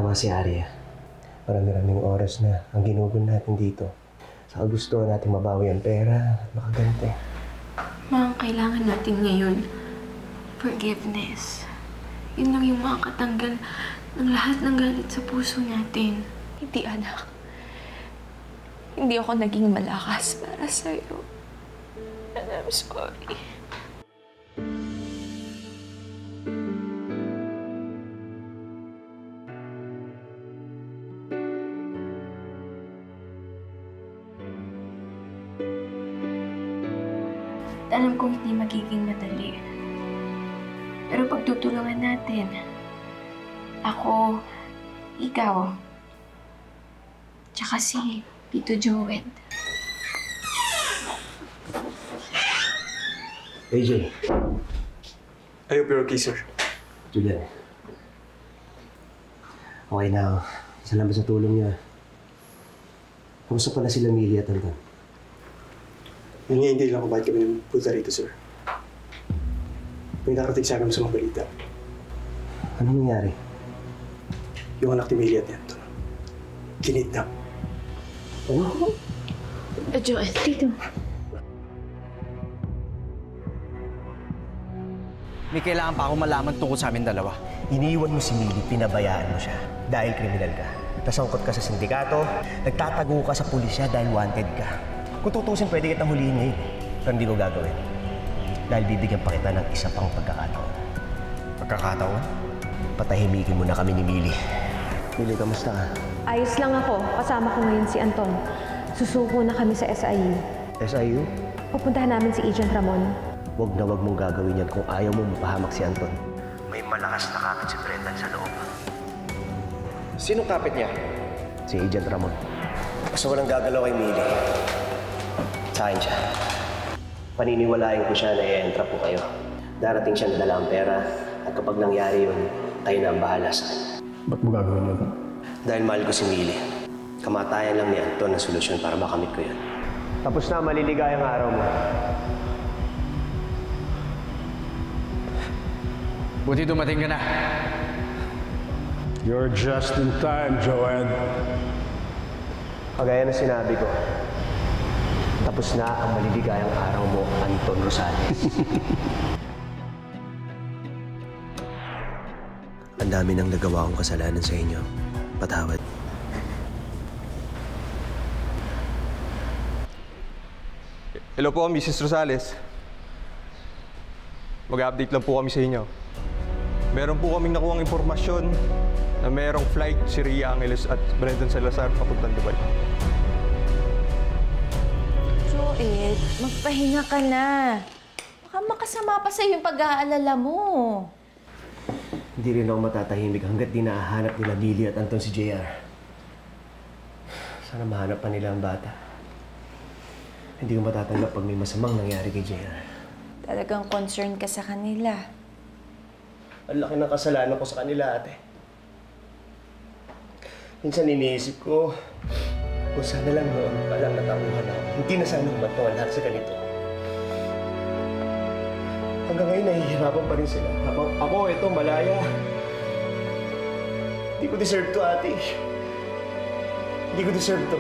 nga si Arya. Maraming oras na ang ginugol natin dito. Saka gusto natin mabawi ang pera at makaganti. Ma, ang kailangan natin ngayon, forgiveness. Yun lang yung makakatanggal ng lahat ng galit sa puso natin. Hindi, anak. Hindi ako naging malakas para sa'yo. And I'm sorry. Alam kong hindi magiging madali. Pero pagtutulungan natin, ako, ikaw, tsaka si Tito Joed. AJ. Ayaw, pero okay, sir. Julian. Okay na. Salamat sa tulong niya. Kamusta pala sila Millie at Anton? Yun nga, hindi lang kung bakit kami nagpunta rito, sir. May nakarating sa amin sa mga balita. Anong nangyari? Yung anak ni Millie at Anton. Kinidnap. Ano? Joed, Tito. May kailangan pa akong malaman tungkol sa amin dalawa. Iniiwan mo si Millie, pinabayaan mo siya dahil kriminal ka. Nasangkot ka sa sindikato, nagtatago ka sa pulisya dahil wanted ka. Kung tutusin, pwede kitang hulihin ngayon. Pero hindi ko gagawin. Dahil bibigyan pa kita ng isa pang pagkakataon. Pagkakataon? Patahimikin mo na kami ni Millie. Millie, kamusta ka? Ayos lang ako. Kasama ko ngayon si Anton. Susuko na kami sa SIU. SIU? Pupuntahan namin si Agent Ramon. Huwag na huwag mong gagawin yan kung ayaw mo mapahamak si Anton. May malakas na kapit si Brendan sa loob. Sinong kapit niya? Si Agent Ramon. Basta walang gagalaw kay Millie. Sa akin siya. Paniniwalain ko siya na i-entrap ko kayo. Darating siya na dala ang pera at kapag nangyari yun, tayo na ang bahala sa kanya. Ba't mo gagawin yun? Dahil mahal ko si Millie. Kamatayan lang ni Anton ang solusyon para makamit ko yan. Tapos na maliligayang araw mo. Buti dumating ka na. You're just in time, Joed. Kagaya na sinabi ko, tapos na ang maliligayang araw mo, Anton Rosales. Ang dami nang nagawa kong kasalanan sa inyo. Patawad. Hello po, Mrs. Rosales. Mag-update lang po kami sa inyo. Meron po kaming nakuhang impormasyon na merong flight si Ria Angeles at Brendan Salazar papuntang Dubai. Joed, magpahinga ka na. Baka makasama pa sa'yo yung pag-aalala mo. Hindi rin ako matatahimik hanggat di nahahanap nila Millie at Anton si JR. Sana mahanap pa nila ang bata. Hindi ko matatanggap pag may masamang nangyari kay JR. Talagang concerned ka sa kanila. Ang laki ng kasalanan ko sa kanila, ate. Minsan iniisip ko, kung sana lang noon, palang natauhan ako. Hindi na sana humatong lahat sa ganito. Hanggang ngayon, nahihirapan pa rin sila. Habang ako, ito, malaya. Hindi ko deserve to, ate. Hindi ko deserve to.